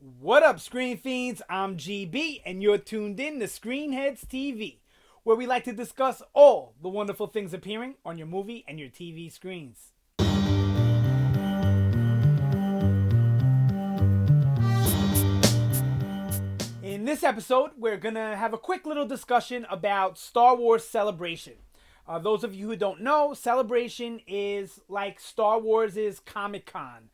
What up, Screen Fiends? I'm GB, and you're tuned in to Headz TV, where we like to discuss all the wonderful things appearing on your movie and your TV screens. In this episode, we're gonna have a quick little discussion about Star Wars Celebration. Those of you who don't know, Celebration is like Star Wars' Comic Con.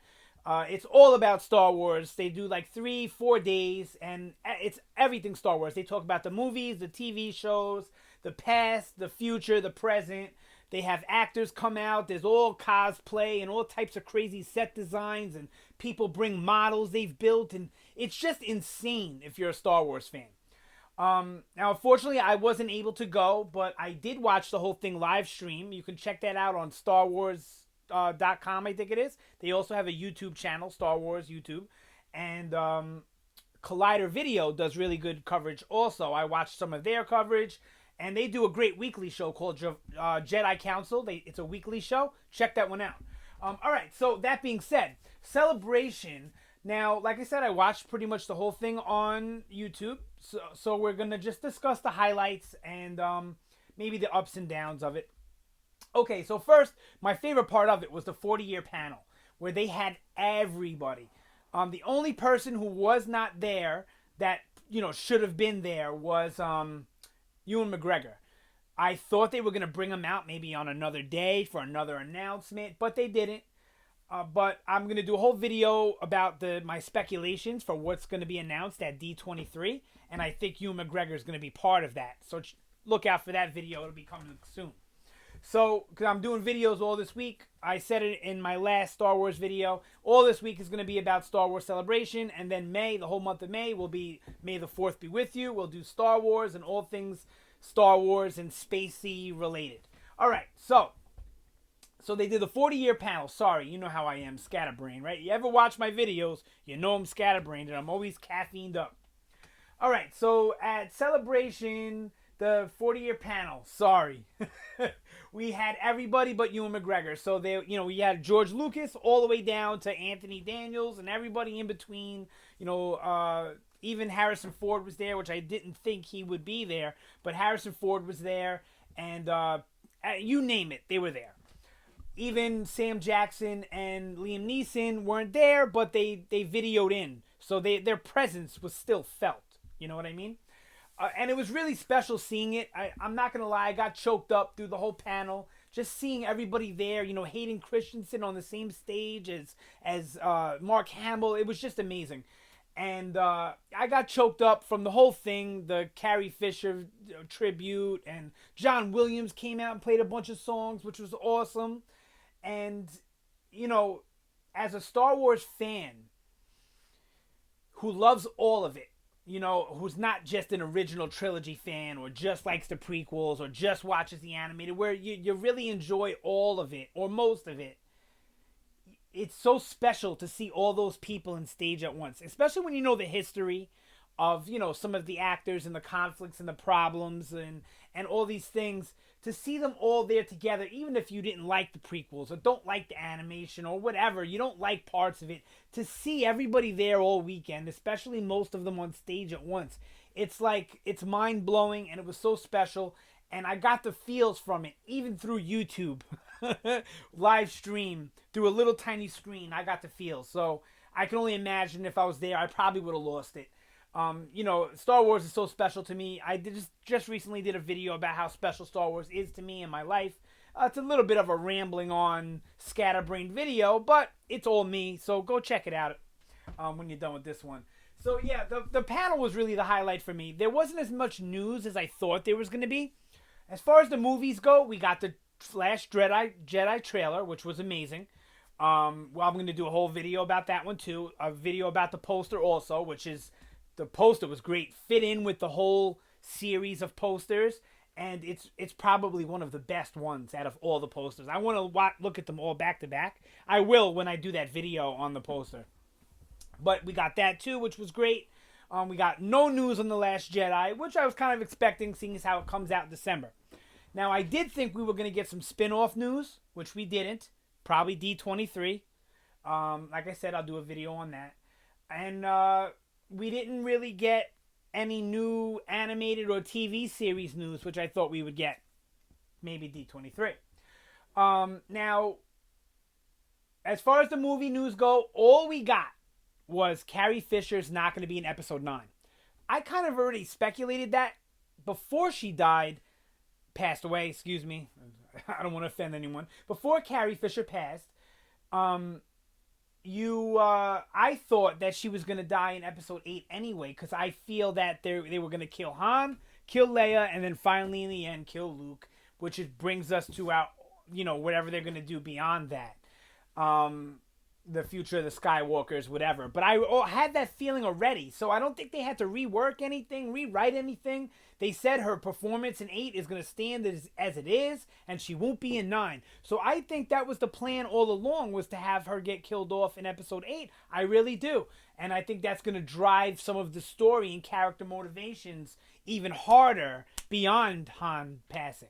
It's all about Star Wars. They do like 3-4 days, and it's everything Star Wars. They talk about the movies, the TV shows, the past, the future, the present. They have actors come out. There's all cosplay and all types of crazy set designs, and people bring models they've built, and it's just insane if you're a Star Wars fan. Now, unfortunately, I wasn't able to go, but I did watch the whole thing live stream. You can check that out on StarWars.com, I think it is. They also have a YouTube channel, Star Wars YouTube, and Collider Video does really good coverage. Also, I watched some of their coverage, and they do a great weekly show called Jedi Council. It's a weekly show. Check that one out. All right. So that being said, Celebration. Now, like I said, I watched pretty much the whole thing on YouTube. So we're going to just discuss the highlights and maybe the ups and downs of it. Okay, so first, my favorite part of it was the 40-year panel, where they had everybody. The only person who was not there that, should have been there was Ewan McGregor. I thought they were going to bring him out maybe on another day for another announcement, but they didn't. But I'm going to do a whole video about my speculations for what's going to be announced at D23. And I think Ewan McGregor is going to be part of that. So look out for that video. It'll be coming soon. So, because I'm doing videos all this week. I said it in my last Star Wars video. All this week is going to be about Star Wars Celebration. And then May, the whole month of May, will be May the 4th be with you. We'll do Star Wars and all things Star Wars and spacey related. All right, so they did the 40-year panel. Sorry, you know how I am, scatterbrained, right? You ever watch my videos, you know I'm scatterbrained, and I'm always caffeined up. All right, so at Celebration, the 40-year panel, sorry. We had everybody but Ewan McGregor. So, we had George Lucas all the way down to Anthony Daniels and everybody in between. Even Harrison Ford was there, which I didn't think he would be there. But Harrison Ford was there, and you name it, they were there. Even Sam Jackson and Liam Neeson weren't there, but they videoed in. So their presence was still felt. You know what I mean? And it was really special seeing it. I'm not going to lie. I got choked up through the whole panel. Just seeing everybody there, Hayden Christensen on the same stage as Mark Hamill. It was just amazing. And I got choked up from the whole thing. The Carrie Fisher tribute. And John Williams came out and played a bunch of songs, which was awesome. And, as a Star Wars fan who loves all of it, who's not just an original trilogy fan or just likes the prequels or just watches the animated, where you really enjoy all of it or most of it, it's so special to see all those people on stage at once, especially when you know the history of, some of the actors and the conflicts and the problems and all these things. To see them all there together, even if you didn't like the prequels or don't like the animation or whatever, you don't like parts of it, to see everybody there all weekend, especially most of them on stage at once, it's mind-blowing, and it was so special, and I got the feels from it, even through YouTube, live stream, through a little tiny screen, I got the feels. So I can only imagine if I was there, I probably would have lost it. Star Wars is so special to me. I just recently did a video about how special Star Wars is to me in my life. It's a little bit of a rambling on scatterbrained video, but it's all me. So go check it out when you're done with this one. So yeah, the panel was really the highlight for me. There wasn't as much news as I thought there was going to be. As far as the movies go, we got the Last Jedi trailer, which was amazing. I'm going to do a whole video about that one too. A video about the poster also, which is... The poster was great, fit in with the whole series of posters, and it's probably one of the best ones out of all the posters. I want to look at them all back to back. I will when I do that video on the poster. But we got that too, which was great. We got no news on The Last Jedi, which I was kind of expecting, seeing as how it comes out in December. Now, I did think we were going to get some spin-off news, which we didn't. Probably D23. Like I said, I'll do a video on that. And we didn't really get any new animated or TV series news, which I thought we would get. Maybe D23. Now, as far as the movie news go, all we got was Carrie Fisher's not going to be in episode 9. I kind of already speculated that before she passed away, excuse me. I don't want to offend anyone. Before Carrie Fisher passed, I thought that she was going to die in episode 8 anyway, because I feel that they were going to kill Han, kill Leia, and then finally in the end kill Luke, which brings us to our, whatever they're going to do beyond that. The future of the Skywalkers, whatever. But I had that feeling already, so I don't think they had to rework anything, rewrite anything. They said her performance in 8 is going to stand as it is, and she won't be in 9. So I think that was the plan all along, was to have her get killed off in episode 8. I really do. And I think that's going to drive some of the story and character motivations even harder beyond Han passing.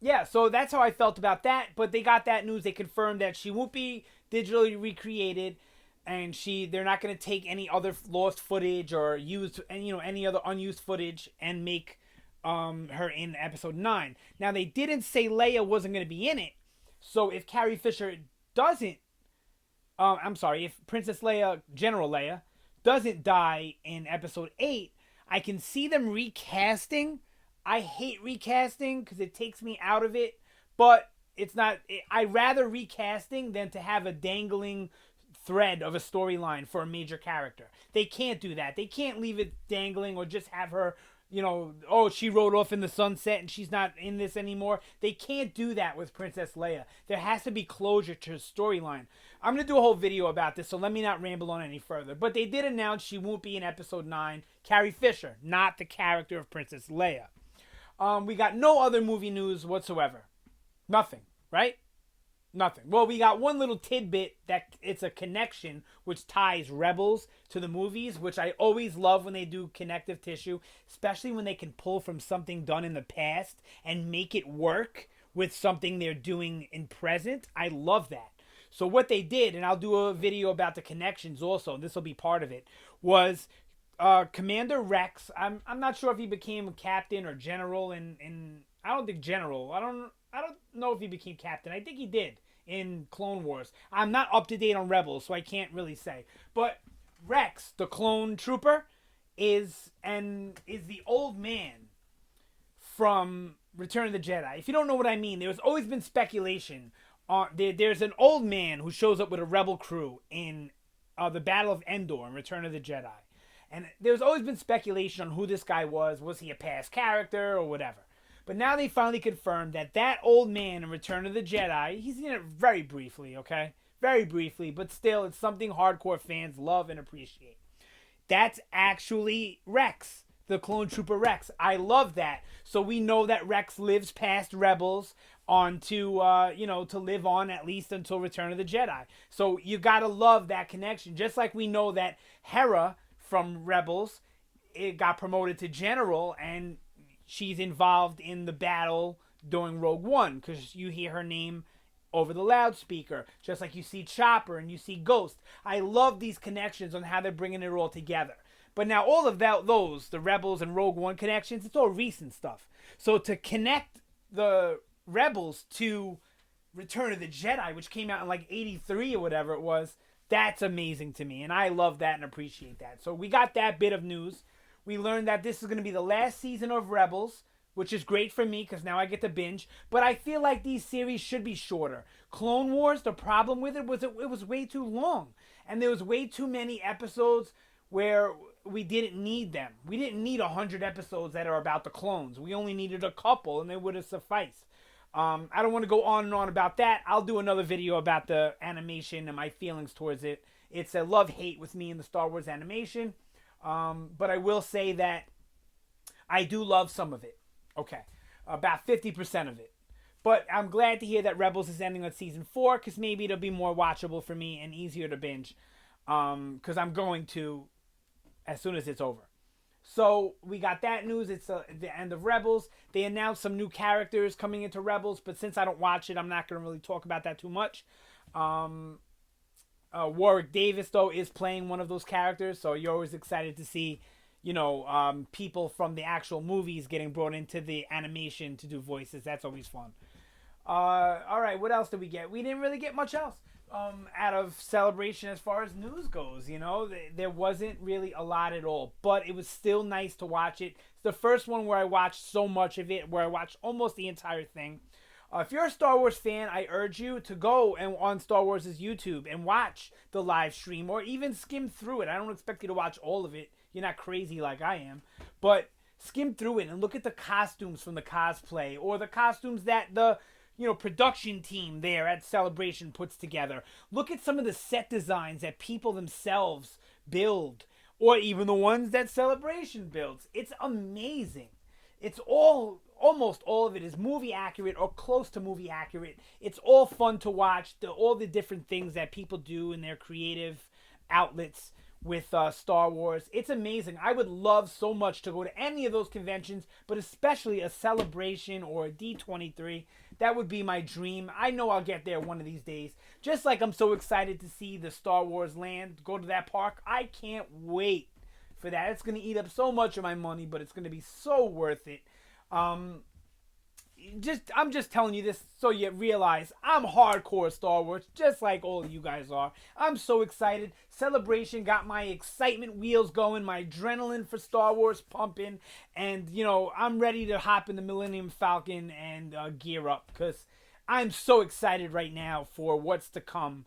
Yeah, so that's how I felt about that. But they got that news. They confirmed that she won't be digitally recreated, and they're not going to take any other lost footage or any other unused footage and make her in episode 9. Now, they didn't say Leia wasn't going to be in it. So if Carrie Fisher doesn't, if Princess Leia, General Leia, doesn't die in episode 8, I can see them recasting. I hate recasting because it takes me out of it, but it's not. I'd rather recasting than to have a dangling thread of a storyline for a major character. They can't do that. They can't leave it dangling or just have her, she rode off in the sunset and she's not in this anymore. They can't do that with Princess Leia. There has to be closure to the storyline. I'm going to do a whole video about this, so let me not ramble on any further. But they did announce she won't be in episode 9. Carrie Fisher, not the character of Princess Leia. We got no other movie news whatsoever. Nothing, right? Nothing. Well, we got one little tidbit that it's a connection which ties Rebels to the movies, which I always love when they do connective tissue, especially when they can pull from something done in the past and make it work with something they're doing in present. I love that. So what they did, and I'll do a video about the connections also, and this will be part of it, was Commander Rex. I'm not sure if he became a captain or general in I don't think general. I don't know if he became captain. I think he did in Clone Wars. I'm not up to date on Rebels, so I can't really say. But Rex, the clone trooper, is the old man from Return of the Jedi. If you don't know what I mean, there's always been speculation. There's an old man who shows up with a rebel crew in the Battle of Endor in Return of the Jedi. And there's always been speculation on who this guy was. Was he a past character or whatever? But now they finally confirmed that old man in Return of the Jedi, he's in it very briefly, okay? Very briefly, but still, it's something hardcore fans love and appreciate. That's actually Rex, the clone trooper Rex. I love that. So we know that Rex lives past Rebels on to live on at least until Return of the Jedi. So you gotta love that connection. Just like we know that Hera from Rebels, it got promoted to general, and she's involved in the battle during Rogue One because you hear her name over the loudspeaker, just like you see Chopper and you see Ghost. I love these connections on how they're bringing it all together. But now all of those, the Rebels and Rogue One connections, it's all recent stuff. So to connect the Rebels to Return of the Jedi, which came out in like 83 or whatever it was, that's amazing to me, and I love that and appreciate that. So we got that bit of news. We learned that this is going to be the last season of Rebels, which is great for me because now I get to binge. But I feel like these series should be shorter. Clone Wars, the problem with it was it was way too long. And there was way too many episodes where we didn't need them. We didn't need 100 episodes that are about the clones. We only needed a couple, and they would have sufficed. I don't want to go on and on about that. I'll do another video about the animation and my feelings towards it. It's a love-hate with me in the Star Wars animation. But I will say that I do love some of it. Okay. About 50% of it. But I'm glad to hear that Rebels is ending on season 4, because maybe it'll be more watchable for me and easier to binge. Because I'm going to as soon as it's over. So we got that news. It's the end of Rebels. They announced some new characters coming into Rebels, but since I don't watch it, I'm not going to really talk about that too much. Warwick Davis, though, is playing one of those characters, so you're always excited to see, people from the actual movies getting brought into the animation to do voices. That's always fun. All right, what else did we get? We didn't really get much else out of Celebration as far as news goes. There wasn't really a lot at all, but it was still nice to watch it. It's the first one where I watched so much of it, where I watched almost the entire thing. If you're a Star Wars fan, I urge you to go on Star Wars' YouTube and watch the live stream, or even skim through it. I don't expect you to watch all of it. You're not crazy like I am. But skim through it and look at the costumes from the cosplay, or the costumes that the production team there at Celebration puts together. Look at some of the set designs that people themselves build, or even the ones that Celebration builds. It's amazing. It's almost all of it is movie accurate or close to movie accurate. It's all fun to watch. All the different things that people do in their creative outlets with Star Wars. It's amazing. I would love so much to go to any of those conventions, but especially a Celebration or a D23. That would be my dream. I know I'll get there one of these days. Just like I'm so excited to see the Star Wars land, go to that park. I can't wait for that. It's going to eat up so much of my money, but it's going to be so worth it. I'm just telling you this so you realize I'm hardcore Star Wars, just like all of you guys are. I'm so excited. Celebration got my excitement wheels going, my adrenaline for Star Wars pumping, and I'm ready to hop in the Millennium Falcon and gear up, because I'm so excited right now for what's to come.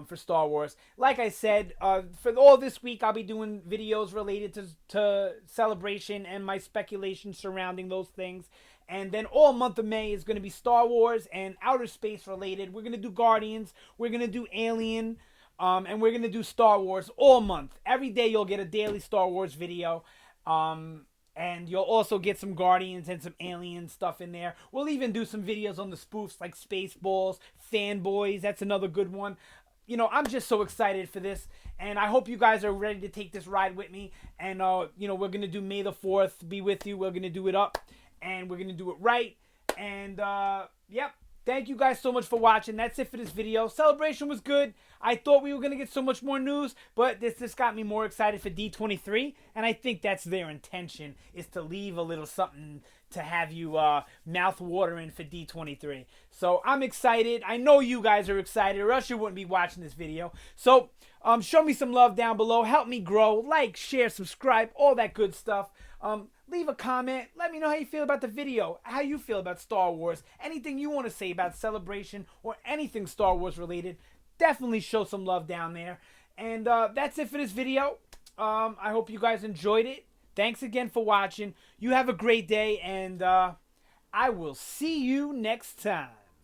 For Star Wars. Like I said, for all this week, I'll be doing videos related to Celebration and my speculation surrounding those things. And then all month of May is going to be Star Wars and outer space related. We're going to do Guardians. We're going to do Alien. And we're going to do Star Wars all month. Every day you'll get a daily Star Wars video. And you'll also get some Guardians and some Alien stuff in there. We'll even do some videos on the spoofs like Spaceballs, Fanboys. That's another good one. I'm just so excited for this, and I hope you guys are ready to take this ride with me. And we're gonna do May the 4th be with you. We're gonna do it up, and we're gonna do it right. And yep, thank you guys so much for watching. That's it for this video. Celebration was good. I thought we were gonna get so much more news, but this got me more excited for D23, and I think that's their intention, is to leave a little something to have you mouth watering for D23. So I'm excited. I know you guys are excited, or else you wouldn't be watching this video. So show me some love down below. Help me grow. Like, share, subscribe, all that good stuff. Leave a comment. Let me know how you feel about the video, how you feel about Star Wars, anything you want to say about Celebration or anything Star Wars related. Definitely show some love down there. And that's it for this video. I hope you guys enjoyed it. Thanks again for watching. You have a great day, and I will see you next time.